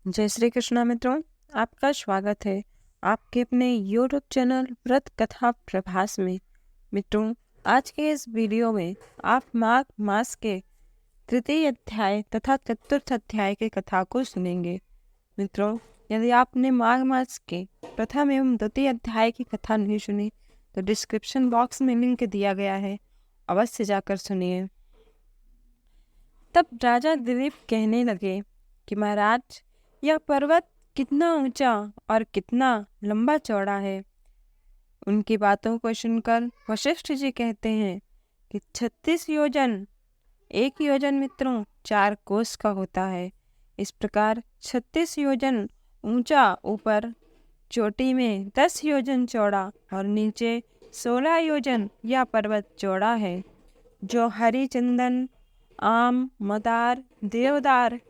जय श्री कृष्णा मित्रों, आपका स्वागत है आपके अपने YouTube चैनल व्रत कथा प्रभास में। मित्रों, आज के इस वीडियो में आप माघ मास के तृतीय अध्याय तथा चतुर्थ अध्याय की कथा को सुनेंगे। मित्रों, यदि आपने माघ मास के प्रथम एवं द्वितीय अध्याय की कथा नहीं सुनी तो डिस्क्रिप्शन बॉक्स में लिंक दिया गया है, अवश्य जाकर सुनिए। तब राजा दिलीप कहने लगे कि महाराज, यह पर्वत कितना ऊंचा और कितना लंबा चौड़ा है। उनकी बातों को सुनकर वशिष्ठ जी कहते हैं कि 36 योजन, 1 योजन मित्रों 4 कोस का होता है। इस प्रकार 36 योजन ऊंचा, ऊपर चोटी में 10 योजन चौड़ा और नीचे 16 योजन यह पर्वत चौड़ा है, जो हरी चंदन, आम, मदार, देवदार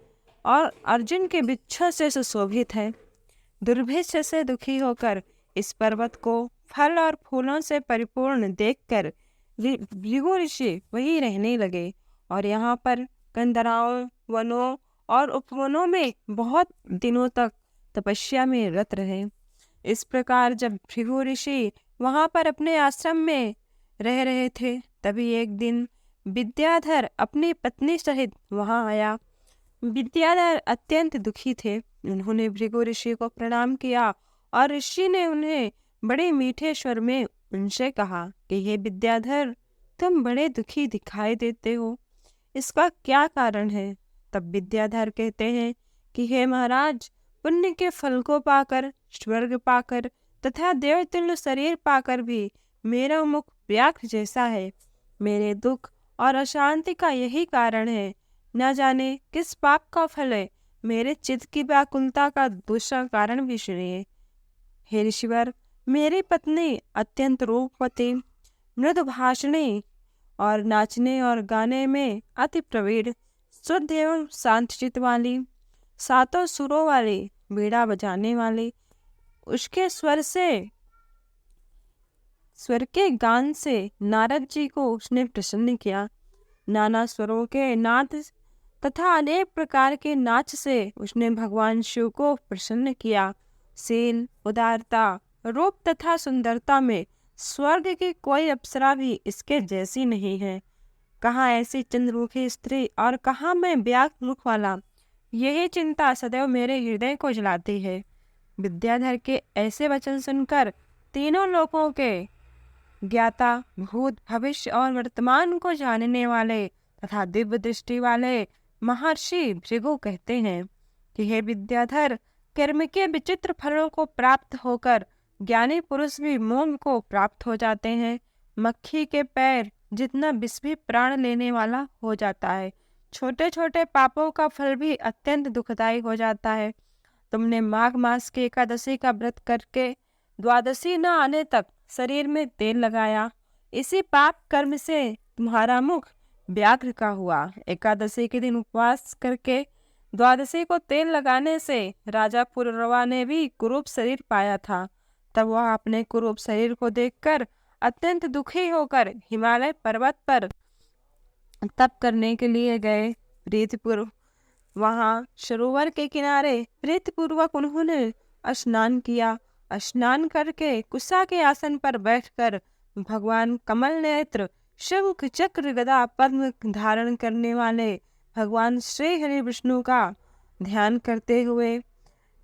और अर्जुन के वृक्षों से सुशोभित है। दुर्भिक्ष से दुखी होकर इस पर्वत को फल और फूलों से परिपूर्ण देखकर भृगु ऋषि वहीं रहने लगे और यहाँ पर कंदराओं, वनों और उपवनों में बहुत दिनों तक तपस्या में रत रहे। इस प्रकार जब भृगु ऋषि वहाँ पर अपने आश्रम में रह रहे थे, तभी एक दिन विद्याधर अपनी पत्नी सहित वहाँ आया। विद्याधर अत्यंत दुखी थे। उन्होंने भृगु ऋषि को प्रणाम किया और ऋषि ने उन्हें बड़े मीठे स्वर में उनसे कहा कि हे विद्याधर, तुम बड़े दुखी दिखाई देते हो, इसका क्या कारण है। तब विद्याधर कहते हैं कि हे महाराज, पुण्य के फल को पाकर, स्वर्ग पाकर तथा देवतुल्य शरीर पाकर भी मेरा मुख व्याघ्र जैसा है। मेरे दुख और अशांति का यही कारण है। न जाने किस पाप का फल है। मेरे चित्त की व्याकुलता का दूसरा कारण भी सुनिए। हे ऋषिवर, मेरी पत्नी अत्यंत रूपवती, मृदु भाषणी और नाचने और गाने में अति प्रवीण, शुद्ध एवं शांत चित्त वाली, 7 सुरों वाली, बीड़ा बजाने वाली, उसके स्वर के गान से नारद जी को उसने प्रसन्न किया। नाना स्वरों के नाद तथा अनेक प्रकार के नाच से उसने भगवान शिव को प्रसन्न किया। शील, उदारता, रूप तथा सुंदरता में स्वर्ग की कोई अप्सरा भी इसके जैसी नहीं है। कहाँ ऐसी चंद्रमुखी स्त्री और कहाँ मैं व्याघ्र मुख वाला, यही चिंता सदैव मेरे हृदय को जलाती है। विद्याधर के ऐसे वचन सुनकर तीनों लोकों के ज्ञाता, भूत, भविष्य और वर्तमान को जानने वाले तथा दिव्य दृष्टि वाले महर्षि भृगु कहते हैं कि हे विद्याधर, कर्म के विचित्र फलों को प्राप्त होकर ज्ञानी पुरुष भी मोक्ष को प्राप्त हो जाते हैं। मक्खी के पैर जितना विष भी प्राण लेने वाला हो जाता है। छोटे छोटे पापों का फल भी अत्यंत दुखदायी हो जाता है। तुमने माघ मास की एकादशी का व्रत करके द्वादशी न आने तक शरीर में तेल लगाया। इसी पाप कर्म से तुम्हारा मुख व्याघ्र का हुआ। एकादशी के दिन उपवास करके द्वादशी को तेल लगाने से राजा पुररवा ने भी कुरूप शरीर पाया था। तब वह अपने कुरूप शरीर को देखकर अत्यंत दुखी होकर हिमालय पर्वत पर तप करने के लिए गए। प्रीतिपूर्व वहां सरोवर के किनारे प्रीतिपूर्वक उन्होंने स्नान किया। स्नान करके कुशा के आसन पर बैठकर भगवान कमल नेत्र, शंख, चक्र, गदा, पद्म धारण करने वाले भगवान श्री हरि विष्णु का ध्यान करते हुए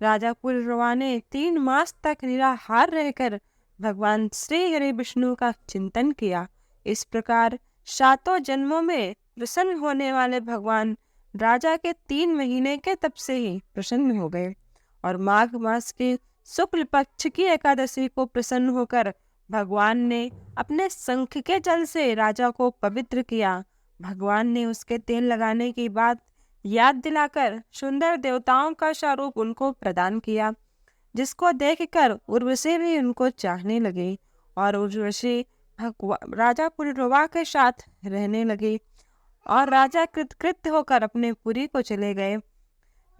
राजा पुररवा ने 3 मास तक निराहार रहकर भगवान श्री हरि विष्णु का चिंतन किया। इस प्रकार 7 जन्मों में प्रसन्न होने वाले भगवान राजा के 3 महीने के तप से ही प्रसन्न हो गए और माघ मास के शुक्ल पक्ष की एकादशी को प्रसन्न होकर भगवान ने अपने शंख के जल से राजा को पवित्र किया। भगवान ने उसके तेल लगाने की बात याद दिलाकर सुंदर देवताओं का स्वरूप उनको प्रदान किया, जिसको देखकर उर्वशी भी उनको चाहने लगी और उर्वशी राजा पुररवा के साथ रहने लगी और राजा कृतकृत्य होकर अपने पुरी को चले गए।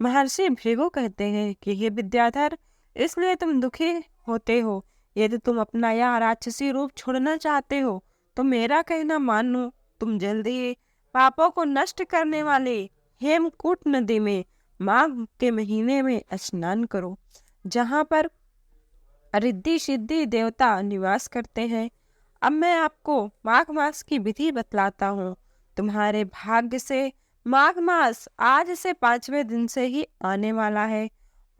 महर्षि भृगु कहते हैं कि हे विद्याधर, इसलिए तुम दुखी होते हो। यदि तुम अपना यह राक्षसी रूप छोड़ना चाहते हो तो मेरा कहना मानो। तुम जल्दी पापों को नष्ट करने वाले हेमकूट नदी में माघ के महीने में स्नान करो, जहाँ पर रिद्धि सिद्धि देवता निवास करते हैं। अब मैं आपको माघ मास की विधि बतलाता हूँ। तुम्हारे भाग्य से माघ मास आज से 5वें दिन से ही आने वाला है।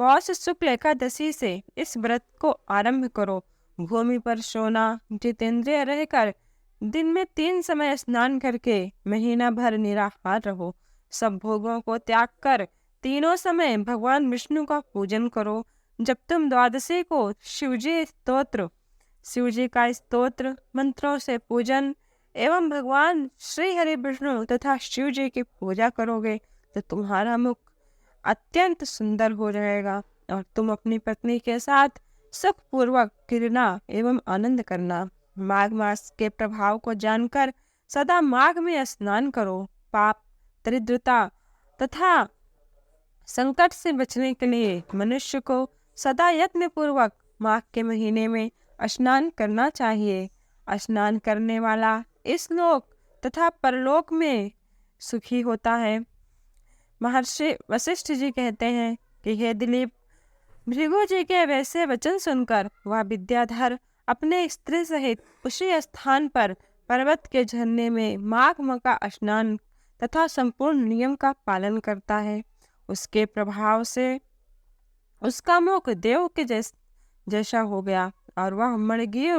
पौष शुक्ल एकादशी से इस व्रत को आरंभ करो। भूमि पर सोना, जितेंद्रिय रहकर दिन में 3 समय स्नान करके महीना भर निराहार रहो। सब भोगों को त्याग कर तीनों समय भगवान विष्णु का पूजन करो। जब तुम द्वादशी को शिवजी का स्तोत्र मंत्रों से पूजन एवं भगवान श्री हरि विष्णु तथा शिव जी की पूजा करोगे तो तुम्हारा मुख अत्यंत सुंदर हो जाएगा और तुम अपनी पत्नी के साथ सुखपूर्वक क्रीड़ा एवं आनंद करना। माघ मास के प्रभाव को जानकर सदा माघ में स्नान करो। पाप, दरिद्रता तथा संकट से बचने के लिए मनुष्य को सदा यत्न पूर्वक माघ के महीने में स्नान करना चाहिए। स्नान करने वाला इस लोक तथा परलोक में सुखी होता है। महर्षि वशिष्ठ जी कहते हैं कि हे दिलीप, भृगु जी के वैसे वचन सुनकर वह विद्याधर अपने स्त्री सहित उसी स्थान पर पर्वत के झरने में माघ का स्नान तथा संपूर्ण नियम का पालन करता है। उसके प्रभाव से उसका मुख देव के जैसा हो गया और वह मणिगिर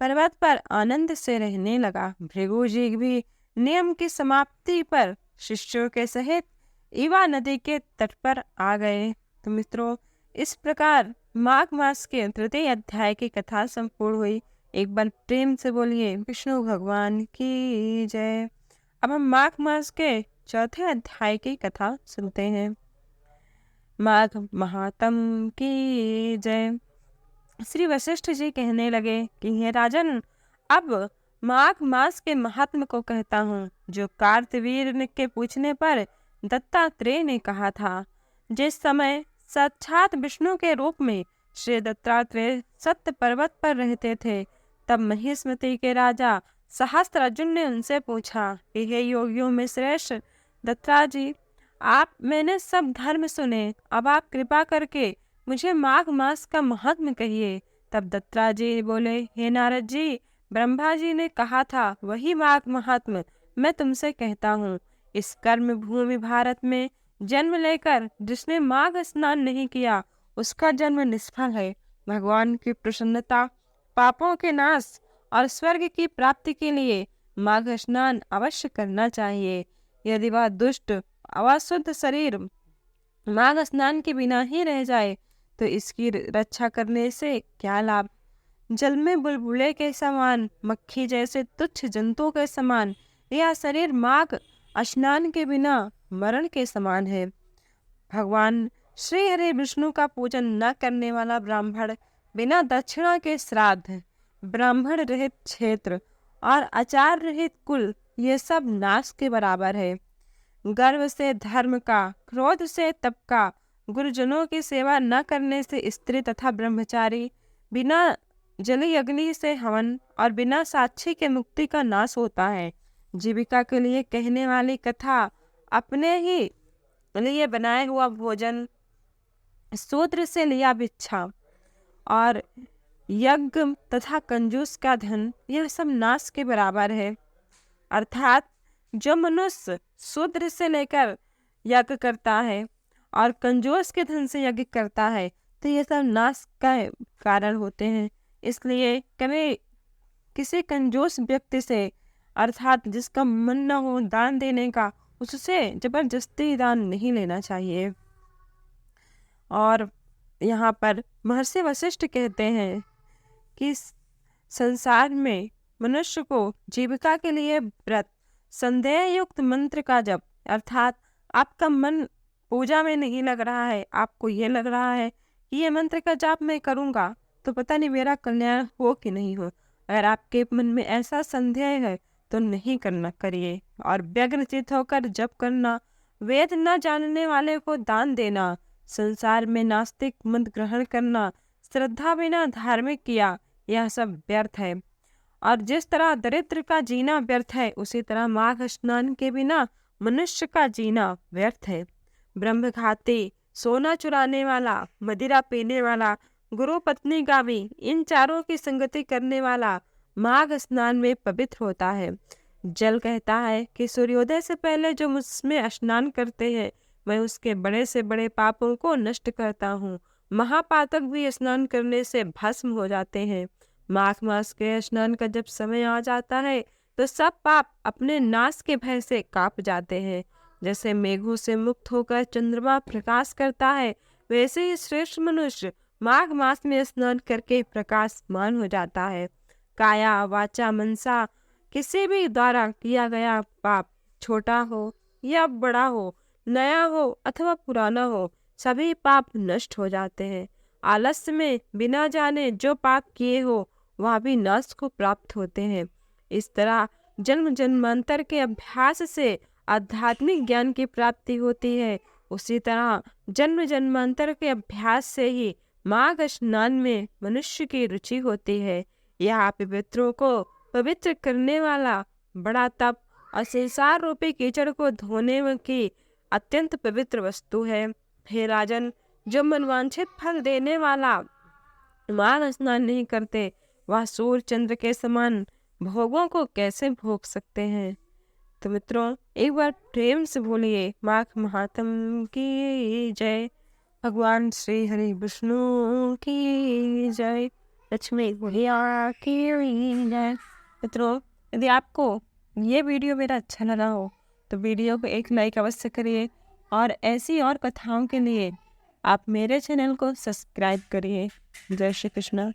पर्वत पर आनंद से रहने लगा। भृगु जी भी नियम की समाप्ति पर शिष्यों के सहित ईवा नदी के तट पर आ गए। तो मित्रों, इस प्रकार माघ मास के तृतीय अध्याय की कथा संपूर्ण हुई। एक बार प्रेम से बोलिए विष्णु भगवान की जय। अब हम माघ मास के चौथे अध्याय की कथा सुनते हैं। माघ महात्म की जय। श्री वशिष्ठ जी कहने लगे कि हे राजन, अब माघ मास के महात्म को कहता हूँ, जो कार्तवीर के पूछने पर दत्तात्रेय ने कहा था। जिस समय साक्षात विष्णु के रूप में श्री दत्तात्रेय सत्य पर्वत पर रहते थे, तब महिष्मति के राजा सहस्त्रार्जुन ने उनसे पूछा कि हे योगियों में श्रेष्ठ दत्ताजी, मैंने सब धर्म सुने, अब आप कृपा करके मुझे माघ मास का महात्म कहिए। तब दत्ताजी बोले, हे नारद जी, ब्रह्मा जी ने कहा था वही माघ महात्म मैं तुमसे कहता हूँ। इस कर्म भूमि भारत में जन्म लेकर जिसने माघ स्नान नहीं किया, उसका जन्म निष्फल है। भगवान की प्रसन्नता, पापों के नाश और स्वर्ग की प्राप्ति के लिए माघ स्नान अवश्य करना चाहिए। यदि वह दुष्ट अशुद्ध शरीर माघ स्नान के बिना ही रह जाए तो इसकी रक्षा करने से क्या लाभ। जल में बुलबुले के समान, मक्खी जैसे तुच्छ जंतुओं के समान यह शरीर माघ स्नान के बिना मरण के समान है। भगवान श्री हरि विष्णु का पूजन न करने वाला ब्राह्मण बिना दक्षिणा के श्राद्ध, ब्राह्मण रहित क्षेत्र और आचार रहित कुल, ये सब नाश के बराबर है। गर्व से धर्म का, क्रोध से तप का, गुरुजनों की सेवा न करने से स्त्री तथा ब्रह्मचारी, बिना जली अग्नि से हवन और बिना साक्षी के मुक्ति का नाश होता है। जीविका के लिए कहने वाली कथा, अपने ही लिए बनाए हुआ भोजन, शूद्र से लिया भिक्षा और यज्ञ तथा कंजूस का धन, यह सब नाश के बराबर है। अर्थात जो मनुष्य शूद्र से लेकर यज्ञ करता है और कंजूस के धन से यज्ञ करता है, तो ये सब नाश का कारण होते हैं। इसलिए कभी किसी कंजूस व्यक्ति से, अर्थात जिसका मन न हो दान देने का, उससे जबरदस्ती दान नहीं लेना चाहिए। और यहाँ पर महर्षि वशिष्ठ कहते हैं कि संसार में मनुष्य को जीविका के लिए व्रत, संदेह युक्त मंत्र का जप, अर्थात आपका मन पूजा में नहीं लग रहा है, आपको ये लग रहा है कि ये मंत्र का जाप मैं करूँगा तो पता नहीं मेरा कल्याण हो कि नहीं हो। अगर आपके मन में ऐसा संदेह है तो नहीं करना, करिए। और व्यग्रचित होकर जप करना, वेद न जानने वाले को दान देना, संसार में नास्तिक मत ग्रहण करना, श्रद्धा बिना धार्मिक किया, यह सब व्यर्थ है। और जिस तरह दरिद्र का जीना व्यर्थ है, उसी तरह माघ स्नान के बिना मनुष्य का जीना व्यर्थ है। ब्रह्मघाती, सोना चुराने वाला, मदिरा पीने वाला, गुरु पत्नी गामी, इन चारों की संगति करने वाला माघ स्नान में पवित्र होता है। जल कहता है कि सूर्योदय से पहले जो मुझमें स्नान करते हैं, मैं उसके बड़े से बड़े पापों को नष्ट करता हूँ। महापातक भी स्नान करने से भस्म हो जाते हैं। माघ मास के स्नान का जब समय आ जाता है तो सब पाप अपने नाश के भय से कांप जाते हैं। जैसे मेघों से मुक्त होकर चंद्रमा प्रकाश करता है, वैसे ही श्रेष्ठ मनुष्य माघ मास में स्नान करके प्रकाशमान हो जाता है। काया वाचा मनसा किसी भी द्वारा किया गया पाप, छोटा हो या बड़ा हो, नया हो अथवा पुराना हो, सभी पाप नष्ट हो जाते हैं। आलस्य में बिना जाने जो पाप किए हो वह भी नाश को प्राप्त होते हैं। इस तरह जन्म जन्मांतर के अभ्यास से आध्यात्मिक ज्ञान की प्राप्ति होती है। उसी तरह जन्म जन्मांतर के अभ्यास से ही माघ स्नान में मनुष्य की रुचि होती है। यह पवित्रों को पवित्र करने वाला बड़ा तप और संसार रूपी कीचड़ को धोने की अत्यंत पवित्र वस्तु है। हे राजन, जो मनवांछित फल देने वाला माघ स्नान नहीं करते, वह सूर्य चंद्र के समान भोगों को कैसे भोग सकते हैं। तो मित्रों, एक बार प्रेम से बोलिए माघ महात्म की जय। भगवान श्री हरि विष्णु की जय। लक्ष्मी मैया की जय। मित्रों, यदि आपको ये वीडियो मेरा अच्छा लगा हो तो वीडियो को एक लाइक अवश्य करिए और ऐसी और कथाओं के लिए आप मेरे चैनल को सब्सक्राइब करिए। जय श्री कृष्ण।